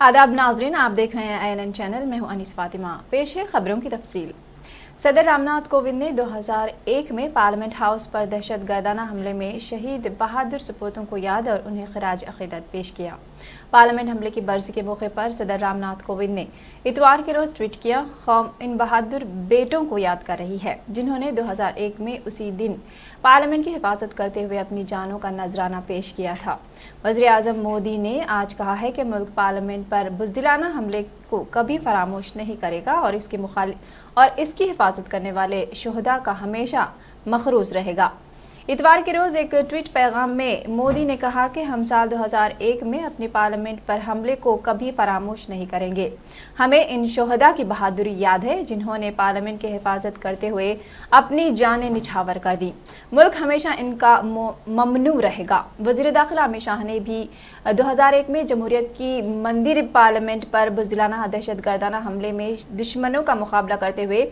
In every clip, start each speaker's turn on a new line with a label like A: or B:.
A: आदाब नाजरीन, आप देख रहे हैं ANN चैनल। मैं हूं अनीस फातिमा। पेश है खबरों की तफसील। सदर रामनाथ कोविंद ने 2001 में पार्लियामेंट हाउस पर दहशतगर्दाना हमले में शहीद बहादुर सपूतों को याद और उन्हें खराज अकीदत पेश किया। पार्लियामेंट हमले की बरसी के मौके पर सदर रामनाथ कोविंद ने इतवार के रोज ट्वीट किया, कौम इन बहादुर बेटों को याद कर रही है जिन्होंने 2001 में उसी दिन पार्लियामेंट की हिफाजत करते हुए अपनी जानों का नजराना पेश किया था। वज़ीर आज़म मोदी ने आज कहा है कि मुल्क पार्लियामेंट पर बुज़दिलाना हमले को कभी फरामोश नहीं करेगा और इसकी हिफाजत करने वाले शुहदा का हमेशा मखरूज रहेगा। इतवार के रोज एक ट्वीट पैगाम में मोदी ने कहा कि हम साल 2001 में अपने पार्लियामेंट पर हमले को कभी फरामोश नहीं करेंगे। हमें इन शोहदा की बहादुरी याद है जिन्होंने पार्लियामेंट की हिफाजत करते हुए अपनी जानें निछावर कर दी। मुल्क हमेशा इनका ममनू रहेगा। वज़ीर दाखिला अमित शाह ने भी 2001 में जमहूरियत की मंदिर पार्लियामेंट पर बुज़दिलाना दहशतगर्दाना हमले में दुश्मनों का मुकाबला करते हुए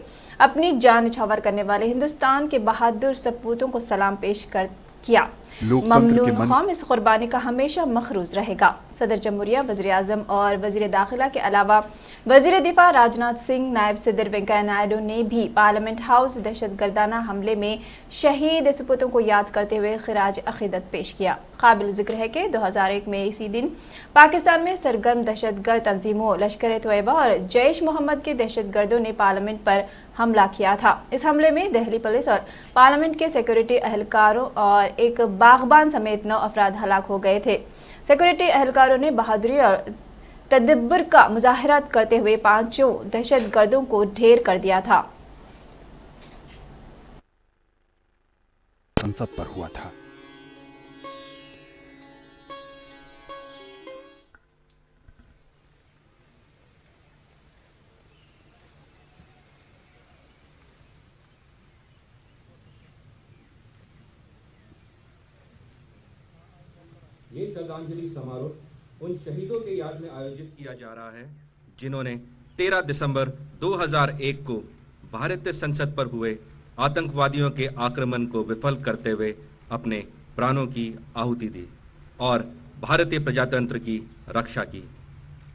A: अपनी जान निछावर करने वाले हिंदुस्तान के बहादुर सपूतों को सलाम पेश किया। ममनून कौम इस कुर्बानी का हमेशा मखरूज रहेगा। सदर जमहूरिया, वज़ीर आज़म और वज़ीर दाखिला के अलावा वज़ीर दिफा राजनाथ सिंह, नायब सदर वेंकैया नायडू ने भी पार्लियामेंट हाउस दहशतगर्दाना हमले में शहीद सपूतों को याद करते हुए खराज अकीदत पेश किया। काबिल जिक्र है कि 2001 में इसी दिन पाकिस्तान में सरगर्म दहशतगर्द तंजीमों लश्कर तैयबा और जैश मोहम्मद के दहशतगर्दों ने पार्लियामेंट पर हमला किया था। इस हमले में दिल्ली पुलिस और पार्लियामेंट के सिक्योरिटी एहलकारों और एक बागबान समेत 9 अफराद हलाक हो गए थे। सिक्योरिटी एहलकारों ने बहादुरी और तदब्बर का मुजाहरा करते हुए 5 दहशतगर्दों को ढेर कर दिया था।
B: संसद पर हुआ था।
C: ये श्रद्धांजलि समारोह उन शहीदों के याद में आयोजित किया जा रहा है जिन्होंने 13 दिसंबर 2001 को भारतीय संसद पर हुए आतंकवादियों के आक्रमण को विफल करते हुए अपने प्राणों की आहुति दी और भारतीय प्रजातंत्र की रक्षा की।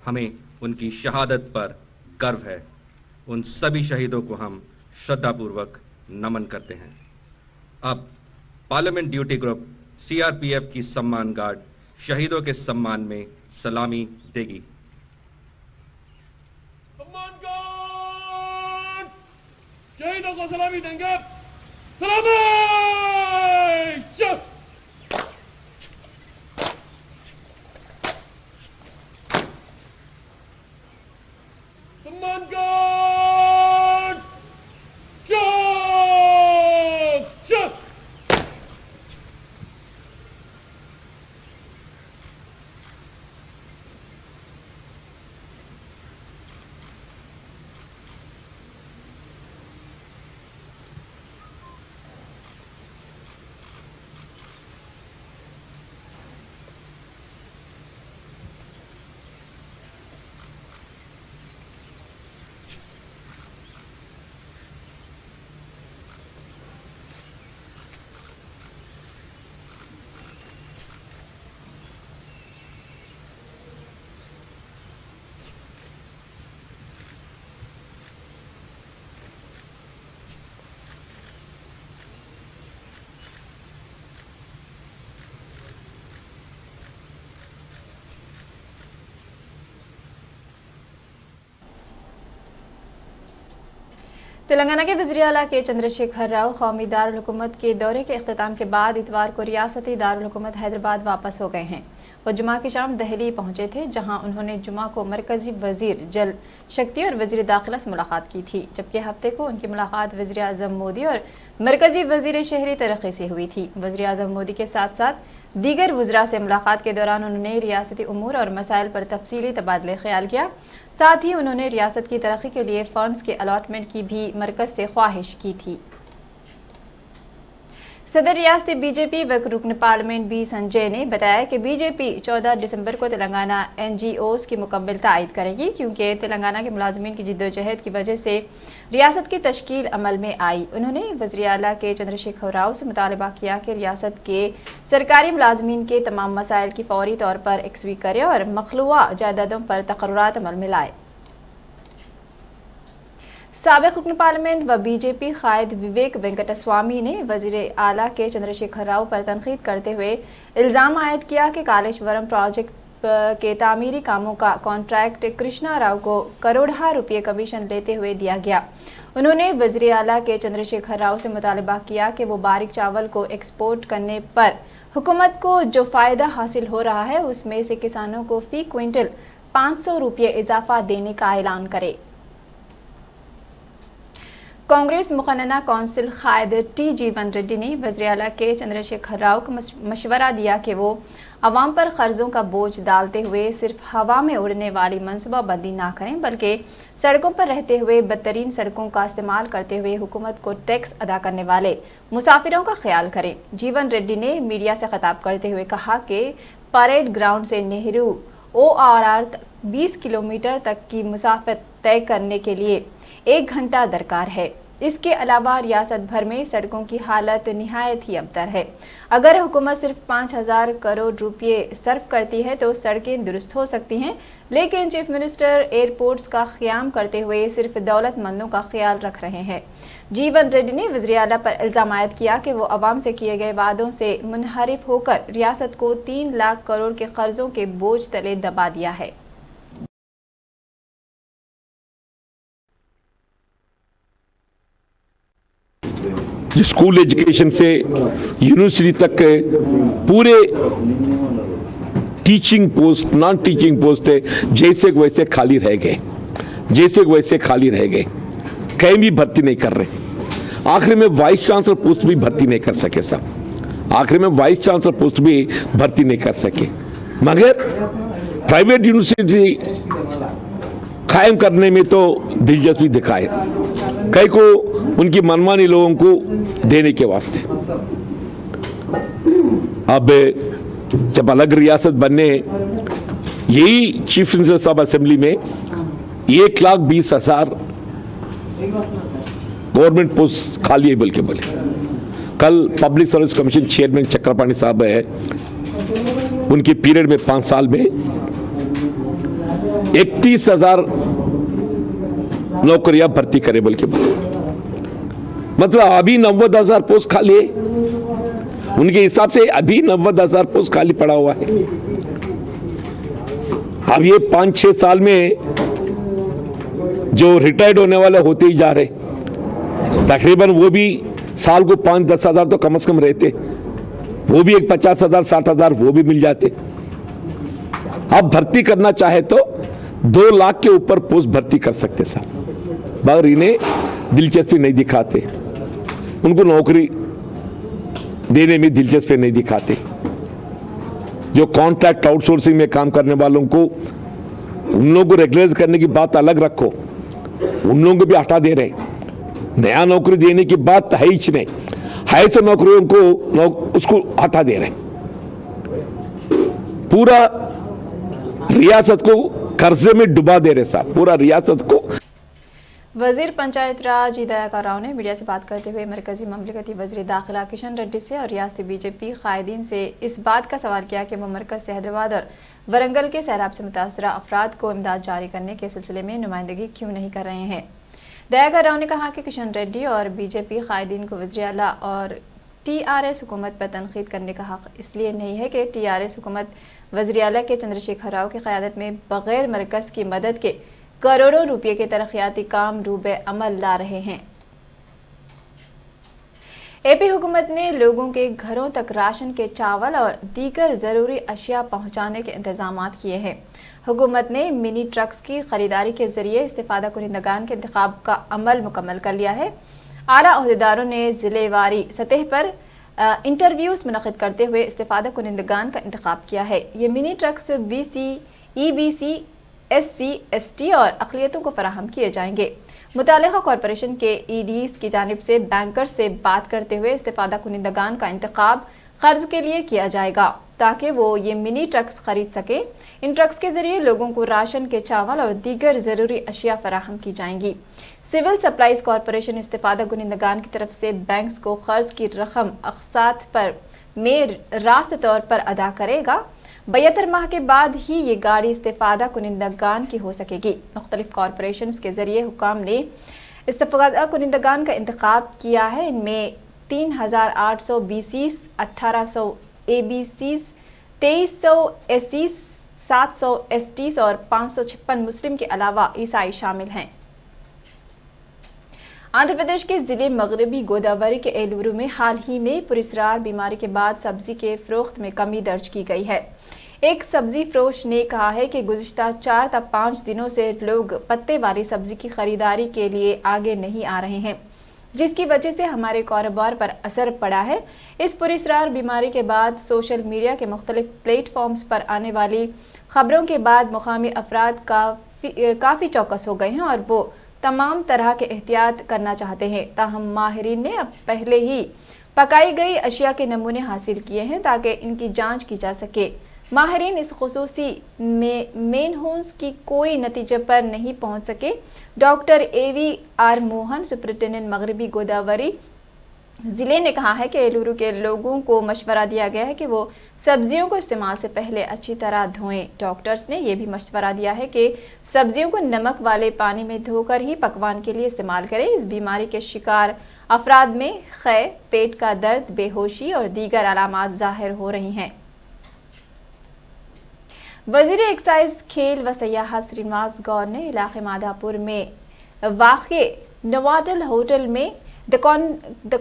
C: हमें उनकी शहादत पर गर्व है। उन सभी शहीदों को हम श्रद्धापूर्वक नमन करते हैं। अब पार्लियामेंट ड्यूटी ग्रुप CRPF की सम्मान गार्ड शहीदों के सम्मान में सलामी देगी।
D: सम्मान गार्ड शहीदों को सलामी देंगे। सलामी। सम्मान गार्ड चुप।
A: तेलंगाना के वज़ीर आला के चंद्रशेखर राव कौमी दारुल हुकूमत के दौरे के इख्तिताम के बाद इतवार को रियासती दारुल हुकूमत हैदराबाद वापस हो गए हैं। वो जुमा की शाम दिल्ली पहुंचे थे, जहां उन्होंने जुमा को मरकजी वजीर जल शक्ति और वज़ीर दाखिला से मुलाकात की थी, जबकि हफ्ते को उनकी मुलाकात वज़ीर आज़म मोदी और मरकजी वज़ीर शहरी तरक्की से हुई थी। वज़ीर आज़म मोदी के साथ साथ दीगर वुज़रा से मुलाकात के दौरान उन्होंने रियासती उमूर और मसाइल पर तफसीली तबादले ख्याल किया। साथ ही उन्होंने रियासत की तरक्की के लिए फंड्स के अलॉटमेंट की भी मरकज से ख्वाहिश की थी। सदर रियासती बीजेपी व रुकन पार्लियामेंट बी संजय ने बताया कि बीजेपी 14 दिसंबर को तेलंगाना NGOs की मुकम्मल तायद करेगी, क्योंकि तेलंगाना के मुलाजमीन की जिद्दोजहद की वजह से रियासत की तश्कील अमल में आई। उन्होंने वज़ीर आला के चंद्रशेखर राव से मुतालबा किया कि रियासत के सरकारी मुलाजमीन के तमाम मसाइल की फौरी तौर पर यकसवी करे और मखलूआ जायदादों पर तकर्रुरात अमल में लाए। साबिक रुकन पार्लियामेंट व बीजेपी कायद विवेक वेंकटस्वामी ने वजीर आला के चंद्रशेखर राव पर तनकीद करते हुए इल्ज़ाम आयद किया कि कालेश्वरम प्रोजेक्ट के तामीरी कामों का कॉन्ट्रैक्ट कृष्णा राव को करोड़ों रुपये कमीशन लेते हुए दिया गया। उन्होंने वजीर आला के चंद्रशेखर राव से मुतालबा किया कि वो बारीक चावल को एक्सपोर्ट करने पर हुकूमत को जो फ़ायदा हासिल हो रहा है उसमें से किसानों को फ़ी क्विंटल 500 रुपये इजाफा देने का ऐलान करे। कांग्रेस मुखन्ना कौंसिल कायद टी जीवन रेड्डी ने वज़ीर आला के चंद्रशेखर राव को मशवरा दिया कि वो अवाम पर कर्जों का बोझ डालते हुए सिर्फ हवा में उड़ने वाली मनसूबाबंदी ना करें, बल्कि सड़कों पर रहते हुए बदतरीन सड़कों का इस्तेमाल करते हुए हुकूमत को टैक्स अदा करने वाले मुसाफिरों का ख्याल करें। जीवन रेड्डी ने मीडिया से खिताब करते हुए कहा कि परेड ग्राउंड से नेहरू ORR तक 20 किलोमीटर तक की मुसाफत तय करने के लिए 1 घंटा दरकार है। इसके अलावा रियासत भर में सड़कों की हालत निहायत ही अबतर है। अगर हुकूमत सिर्फ 5,000 करोड़ रुपये सर्फ करती है तो सड़कें दुरुस्त हो सकती हैं, लेकिन चीफ मिनिस्टर एयरपोर्ट्स का क़याम करते हुए सिर्फ दौलतमंदों का ख्याल रख रहे हैं। जीवन रेड्डी ने वज़ीर आला पर इल्ज़ाम आयद किया कि वो अवाम से किए गए वादों से मुनहरिफ होकर रियासत को 3 लाख करोड़ के कर्जों के बोझ तले दबा दिया है।
B: जो स्कूल एजुकेशन से यूनिवर्सिटी तक के पूरे teaching post, non teaching post जैसे वैसे खाली रह गए, कहीं भी भर्ती नहीं कर रहे। आखिर में वाइस चांसलर पोस्ट भी भर्ती नहीं कर सके मगर प्राइवेट यूनिवर्सिटी कायम करने में तो दिलचस्पी दिखाए, कई को उनकी मनमानी लोगों को देने के वास्ते। अब जब अलग रियासत बनने, यही चीफ मिनिस्टर साहब असेंबली में 1,20,000 गवर्नमेंट पोस्ट खाली है बोल के बोले। कल public service commission chairman Chakrapani साहब है, उनके पीरियड में 5 साल में 31,000 नौकरियां भर्ती करे बोल के बोले। मतलब अभी 90,000 पोस्ट खाली है, उनके हिसाब से अभी 90,000 पोस्ट खाली पड़ा हुआ है। अब ये 5-6 साल में जो रिटायर्ड होने वाले होते ही जा रहे, तकरीबन वो भी साल को 5-10 हजार तो कम से कम रहते, वो भी एक 50,000 60,000 वो भी मिल जाते। अब भर्ती करना चाहे तो 2 लाख के ऊपर पोस्ट भर्ती कर सकते साहब, मगर इन्हें दिलचस्पी नहीं दिखाते, उनको नौकरी देने में दिलचस्पी नहीं दिखाते। जो कॉन्ट्रैक्ट आउटसोर्सिंग में काम करने वालों को, उन लोगों को रेगुलराइज करने की बात अलग रखो, उन लोगों को भी हटा दे रहे। नया नौकरी देने की बात है ही नहीं, है तो नौकरियों को उसको हटा दे रहे। पूरा रियासत को कर्जे में डुबा दे रहे साहब, पूरा रियासत को।
A: वजीर पंचायत राज दयाकर राव ने मीडिया से बात करते हुए मरकजी ममलिकती वजीर दाखिला किशन रेड्डी से और रियासती बीजेपी कायदीन से इस बात का सवाल किया कि वो मरकज से हैदराबाद और वरंगल के सैलाब से मुतासरा अफराद को इमदाद जारी करने के सिलसिले में नुमाइंदगी क्यों नहीं कर रहे हैं। दयाकर राव ने कहा कि किशन रेड्डी और बीजेपी कायदीन को वज़ीर आला और TRS हुकूमत पर तनकीद करने का हक इसलिए नहीं है कि TRS हुकूमत वज़ीर आला के चंद्रशेखर राव की क़यादत में बग़ैर मरकज़ की मदद के करोड़ों रुपये के तरक्याती काम रूबे अमल ला रहे हैं। AP हुकूमत ने लोगों के घरों तक राशन के चावल और दीगर ज़रूरी अशिया पहुँचाने के इंतज़ाम किए हैं। हुकूमत ने मिनी ट्रक्स की खरीदारी के जरिए इस्तिफादा कुनिंदगान के इंतखाब का अमल मुकम्मल कर लिया है। आला अहदेदारों ने ज़िलेवारी सतह पर इंटरव्यूज़ मुनक़िद करते हुए इस्तिफादा कुनिंदगान का इंतखाब किया है। ये mini trucks BC, EBC, SC, ST और अक़लियतों को फराहम किए जाएंगे। मुतालिका कॉरपोरेशन के EDs की जानिब से बैंकर से बात करते हुए इस्तिफादा कुनिंदगान का इंतखाब कर्ज के लिए किया जाएगा ताकि वो ये मिनी ट्रक्स खरीद सकें। इन ट्रक्स के जरिए लोगों को राशन के चावल और दीगर ज़रूरी अशिया फराहम की जाएंगी। सिविल सप्लाईज कॉरपोरेशन इस्तिफादा कुनिंदगान की तरफ से बैंक्स को कर्ज की रकम अक़सात पर में रास्त तौर पर अदा करेगा। 72 माह के बाद ही ये गाड़ी इस्तिफादा कुनिंदगान की हो सकेगी। मुख्तलिफ कॉरपोरेशंस के जरिए हुकाम ने इस्तिफादा कुनिंदगान का इंतखाब किया है। इनमें 3800 BCs, 1800 ABCs, 2300 SCs, 700 STs और 556 मुस्लिम के अलावा ईसाई शामिल हैं। आंध्र प्रदेश के जिले मगरबी गोदावरी के एलूरू में हाल ही में पुरस्रार बीमारी के बाद सब्जी के फरोख्त में कमी दर्ज की गई है। एक सब्जी फरोश ने कहा है कि गुज़िश्ता 4 या 5 दिनों से लोग पत्ते वाली सब्जी की खरीदारी के लिए आगे नहीं आ रहे हैं, जिसकी वजह से हमारे कारोबार पर असर पड़ा है। इस पुरस्रार बीमारी के बाद सोशल मीडिया के मुख्तलिफ प्लेटफॉर्म्स पर आने वाली खबरों के बाद मुकामी अफराद काफ़ी चौकस हो गए हैं और वो तमाम तरह के एहतियात करना चाहते हैं। ताहम माहिरीन ने अब पहले ही पकाई गई अशिया के नमूने हासिल किए हैं ताकि इनकी जांच की जा सके। माहिरीन इस खुसूसी मेनहोन्स की कोई नतीजे पर नहीं पहुंच सके। डॉक्टर AVR मोहन, सुपरिटेंडेंट मगरबी गोदावरी जिले ने कहा है कि एलूरू के लोगों को मशवरा दिया गया है कि वो सब्जियों को इस्तेमाल से पहले अच्छी तरह धोएं। डॉक्टर्स ने यह भी मशवरा दिया है कि सब्जियों को नमक वाले पानी में धोकर ही पकवान के लिए इस्तेमाल करें। इस बीमारी के शिकार अफराद में ख़ै, पेट का दर्द, बेहोशी और दीगर अलामात ज़ाहिर हो रही हैं। वज़ीर एक्साइज, खेल व सयाहत श्रीनिवास गौर ने इलाके माधापुर में वाक़े नवाटल होटल में the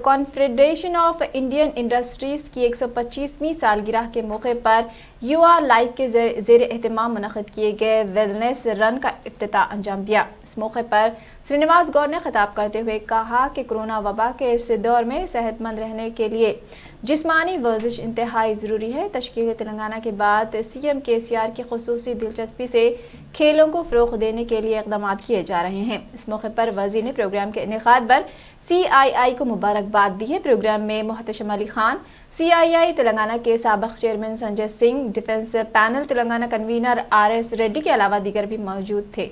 A: confederation of Indian industries की 125वीं सालगिरह के मौके पर युवा लाइफ के ज़ेर एहतमाम मुनक़िद किए गए वेलनेस रन का इफ्तिताह अंजाम दिया। इस मौके पर श्रीनिवास गौर ने खिताब करते हुए कहा कि कोरोना वबा के इस दौर में सेहतमंद रहने के लिए जिस्मानी वर्जिश इंतहाई ज़रूरी है। तश्कील तेलंगाना के बाद CM KCR की खुसूसी दिलचस्पी से खेलों को फ़रोग़ देने के लिए इक़दाम किए जा रहे हैं। इस मौके पर वज़ीर ने प्रोग्राम के इनेक़ाद पर CII को मुबारकबाद दी है। प्रोग्राम में मोहतशम अली खान, CII तेलंगाना के साबिक़ chairman Sanjay Singh, defence panel Telangana convener RS Reddy के अलावा दीगर भी मौजूद थे।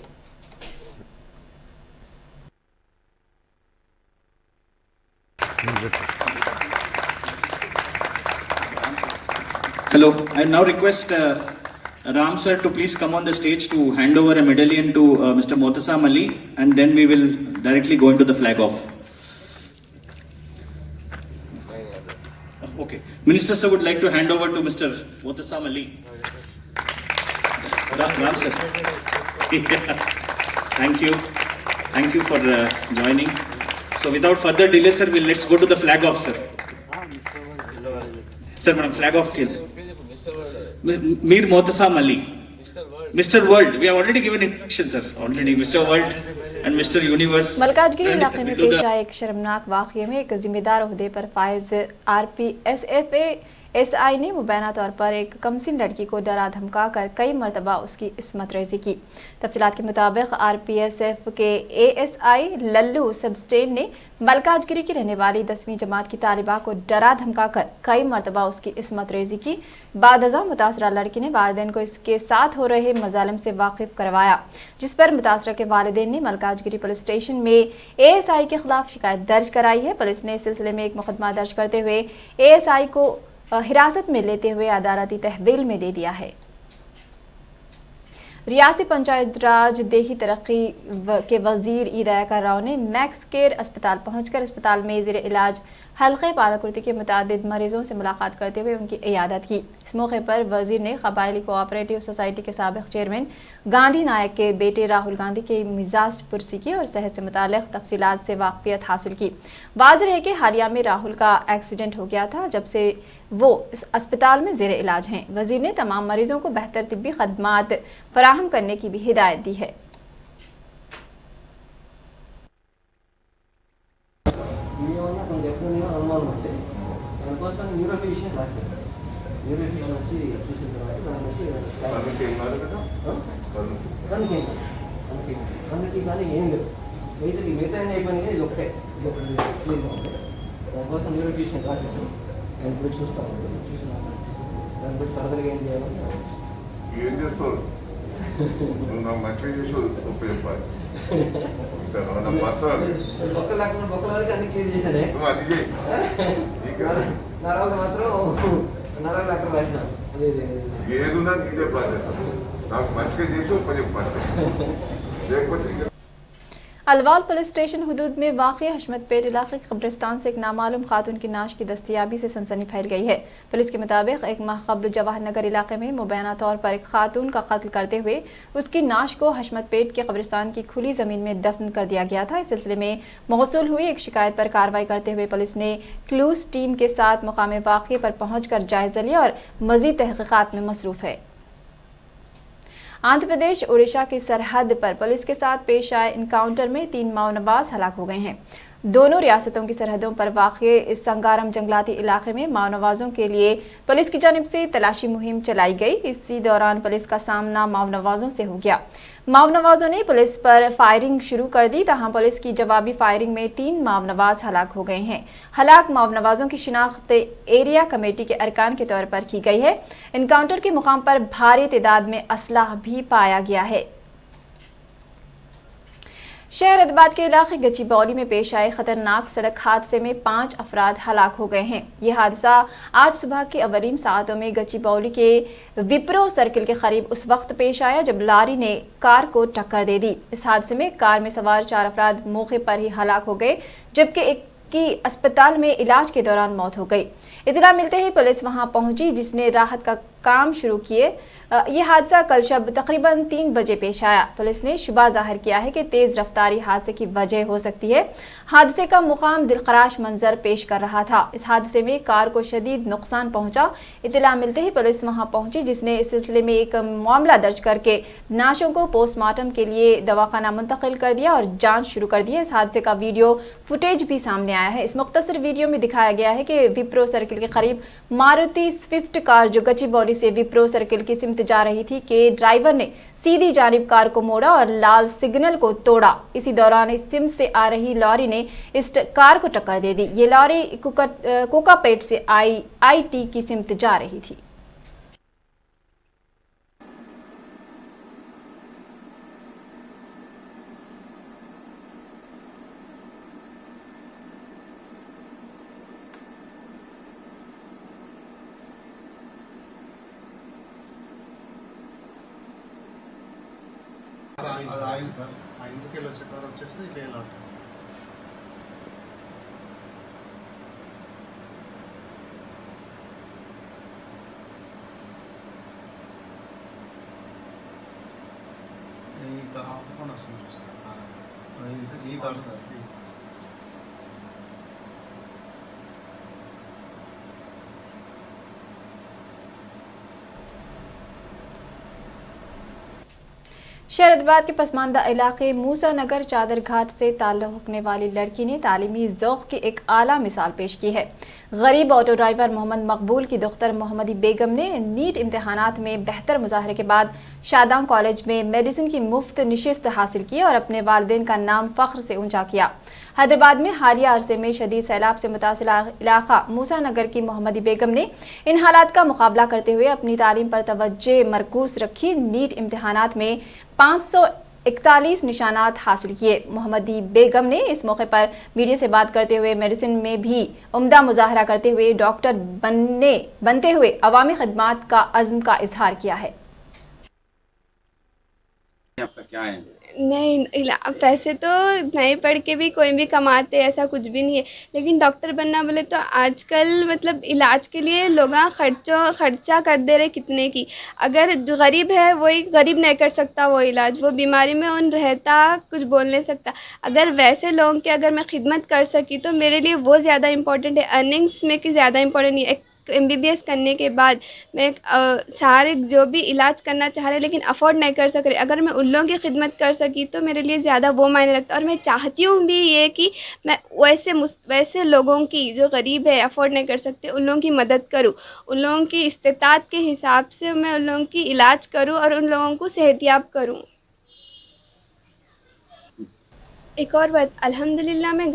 E: Hello, I now request Ram sir to please come on the stage to hand over a medallion to Mr. Motasam Ali, and then we will directly go into the flag off. Okay, Minister sir would like to hand over to Mr. Motasam Ali. Ram sir. Thank you for joining. So without further delay sir, let's go to the flag off sir. Sir, madam, flag off kill. Mir Motasam Ali. Mr. World. We have already given instructions, sir. Already Mr. World and Mr. Universe.
A: Malkajgiri इलाके में पेश आए एक शर्मनाक वाक़ये में एक जिम्मेदार ओहदे पर फाइज RPSF SI ने मुबैना तौर पर एक कमसिन लड़की को डरा धमका कर कई मरतबा उसकी इस्मत रेजी की। तफसीलात के मुताबिक RPSF के ASI लल्लू सबस्टेन ने मलकाजगिरी की रहने वाली 10वीं जमात की तालिबा को डरा धमका कर कई मरतबा उसकी इस्मत रेजी की। बादअज़ां मुतासरा लड़की ने वालिदैन को इसके साथ हो रहे मजालिम से वाकिफ करवाया, जिस पर मुतासरा के वालिदैन ने मलकाजगिरी पुलिस स्टेशन में ASI के खिलाफ शिकायत दर्ज कराई है। पुलिस ने इस सिलसिले में एक मुकदमा दर्ज करते हुए ASI को हिरासत में लेते हुए अदालती तहवील में दे दिया है। रियासती पंचायत राज देही तरक्की के वजीर ई दयाकर राव ने मैक्स केयर अस्पताल पहुंचकर अस्पताल में ज़ेर इलाज हल्के पालाकुर्ती के मुतादिद मरीजों से मुलाकात करते हुए उनकी इयादत की। इस मौके पर वजीर ने कबायली कोऑपरेटिव सोसाइटी के साबिक़ चेयरमैन गांधी नायक के बेटे राहुल गांधी के मिजाज पुरसी की और सेहत से मुतालिक तफसीलात से वाक़फियत हासिल की। वाज़ेह है कि हालिया में राहुल का एक्सीडेंट हो गया था, जब से वो इस अस्पताल में ज़ेर इलाज हैं। वजीर ने तमाम मरीजों को बेहतर तिब्बी खदमात फराहम करने की भी हिदायत दी है।
F: న్యూరోఫిజిషియన్ వచ్చి చూసిన తర్వాత అందుకే కానీ ఏం లేవు. మిగతా అయిపోయినాయి. ఇది ఒకటే క్లీన్గా ఉంది. దానికోసం న్యూరో ట్యూషన్ రాశాను. దాన్ని కూడా చూస్తాను. చూసినాను దాన్ని బట్టి ఫర్దర్గా ఏం చేయాలని
G: ఏం చేస్తావు నువ్వు నాకు మంచిగా చేసి గొప్ప చెప్పాలి పర్సనల్
F: బొక్కలు లేకుండా బొక్కల వరకు అన్ని క్లీన్ చేశానే.
G: నువ్వు అది చేయి
F: నరాలు మాత్రం నరాలు డాక్టర్ రాసినాను. అదే
G: ఏదున్నా నీదే బాధ్యత. నాకు మంచిగా చేసి గొప్ప చెప్పాలి లేకపోతే
A: अलवाल पुलिस स्टेशन हुदूद में वाक़ हशमतपेट इलाके के कब्रिस्तान से एक नामालूम खातून की नाश की दस्तयाबी से सनसनी फैल गई है। पुलिस के मुताबिक एक माह कबल जवाहर नगर इलाके में मुबैना तौर पर एक खातून का कत्ल करते हुए उसकी नाश को हशमतपेट के कब्रिस्तान की खुली ज़मीन में दफन कर दिया गया था। इस सिलसिले में मौसूल हुई एक शिकायत पर कार्रवाई करते हुए पुलिस ने क्लूज टीम के साथ मुकाम वाक़े पर पहुँच कर जायज़ा लिया और मज़ीद तहक़ीक़ात में मसरूफ़ है। आंध्र प्रदेश उड़ीसा की सरहद पर पुलिस के साथ पेश आए इनकाउंटर में 3 माओनवाज हलाक हो गए हैं। दोनों रियासतों की सरहदों पर वाक़े इस संगारम जंगलाती इलाके में माओनवाजों के लिए पुलिस की जानिब से तलाशी मुहिम चलाई गई। इसी दौरान पुलिस का सामना माओनवाजों से हो गया। माओनवाजों ने पुलिस पर फायरिंग शुरू कर दी, तहां पुलिस की जवाबी फायरिंग में 3 माओनवाज हलाक हो गए हैं। हलाक माओनवाजों की शिनाख्त एरिया कमेटी के अरकान के तौर पर की गई है। इनकाउंटर के मुकाम पर भारी तादाद में असलाह भी पाया गया है। शहर अदबाद के इलाके गच्चीबौली में पेश आए खतरनाक सड़क हादसे में 5 अफराद हलाक हो गए हैं। यह हादसा आज सुबह की अवलीन सातों में गच्चीबौली के विप्रो सर्किल के करीब उस वक्त पेश आया जब लॉरी ने कार को टक्कर दे दी। इस हादसे में कार में सवार 4 अफराद मौके पर ही हलाक हो गए, जबकि एक की अस्पताल में इलाज के दौरान मौत हो गई। इत्तला मिलते ही पुलिस वहां पहुंची, जिसने राहत का काम शुरू किए। यह हादसा कल शब तकरीबन 3 बजे पेश आया। पुलिस ने शुबा जाहिर किया है कि तेज रफ्तारी हादसे की वजह हो सकती है। हादसे का मुकाम दिलखराश मंजर पेश कर रहा था। इस हादसे में कार को शदीद नुकसान पहुंचा। इत्तला मिलते ही पुलिस वहां पहुंची, जिसने इस सिलसिले में एक मामला दर्ज करके नाशों को पोस्टमार्टम के लिए दवाखाना मुंतकिल कर दिया और जांच शुरू कर दी है। इस हादसे का वीडियो फुटेज भी सामने आया है। इस मुख्तसर वीडियो में दिखाया गया है कि विप्रो सर्किल के करीब मारुति स्विफ्ट कार जो गच्चीबौली से विप्रो सर्किल की सिमत जा रही थी के ड्राइवर ने सीधी जानिब कार को मोड़ा और लाल सिग्नल को तोड़ा। इसी दौरान इस सिमत से आ रही लॉरी ने इस कार को टक्कर दे दी। ये लॉरी कोकापेट से आईटी की सिमत जा रही थी।
H: అది ఆగింది సార్. ఆ ఇంటికి వచ్చే కార్ వచ్చేసి ఇట్లా వెళ్ళాలి. ఈ కార్ ఆపుకొని వస్తుంది సార్. ఈ కార్ సార్.
A: शहरदाबाद के पसमानदा इलाके मूसा नगर चादर घाट से ताल्लुक़ रखने वाली लड़की ने तालीमी ज़ौक़ की एक आला मिसाल पेश की है। गरीब ऑटो ड्राइवर मोहम्मद मकबूल की दुख्तर मोहम्मदी बेगम ने नीट इम्तहानात में बेहतर मुज़ाहरे के बाद शादांग कॉलेज में मेडिसिन की मुफ्त नशिस्त हासिल की और अपने वालिदैन का नाम फ़ख्र से ऊंचा किया। हैदराबाद में हालिया अरसे में शदीद सैलाब से मुतासिर इलाका मूसा नगर की मोहम्मदी बेगम ने इन हालात का मुकाबला करते हुए अपनी तालीम पर तवज्जो मरकूज रखी। नीट इम्तहानात में 541 निशानात हासिल किए। मोहम्मदी बेगम ने इस मौके पर मीडिया से बात करते हुए मेडिसिन में भी उम्दा मुजाहरा करते हुए डॉक्टर बनते हुए अवामी खिदमात का अज़्म का इजहार किया है।
I: आपका क्या है?
J: नहीं, पैसे तो नहीं पढ़ के भी कोई भी कमाते, ऐसा कुछ भी नहीं है, लेकिन डॉक्टर बनना बोले तो आजकल मतलब इलाज के लिए लोग खर्चा कर दे रहे कितने की। अगर जो गरीब है वही गरीब नहीं कर सकता वो इलाज, वो बीमारी में उन रहता कुछ बोल नहीं सकता। अगर वैसे लोगों की अगर मैं खिदमत कर सकी तो मेरे लिए वो ज़्यादा इम्पोर्टेंट है, अर्निंग्स में कि ज़्यादा इम्पोर्टेंट नहीं है। MBBS करने के बाद मैं सारे जो भी इलाज करना चाह रहे लेकिन अफोर्ड नहीं कर सक रहे, अगर मैं उन लोगों की खिदमत कर सकी तो मेरे लिए ज़्यादा वो मायने रखता। और मैं चाहती हूँ भी ये कि मैं वैसे लोगों की जो गरीब है अफोर्ड नहीं कर सकते उन लोगों की मदद करूँ, उन लोगों की इस्तेताअत के हिसाब से मैं उन लोगों की इलाज करूँ और उन लोगों को सेहतियाब करूँ। एक और बात, अल्हम्दुलिल्लाह मैं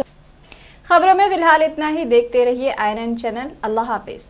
A: खबरों में फिलहाल इतना ही। देखते रहिए INN चैनल। अल्लाह हाफिज।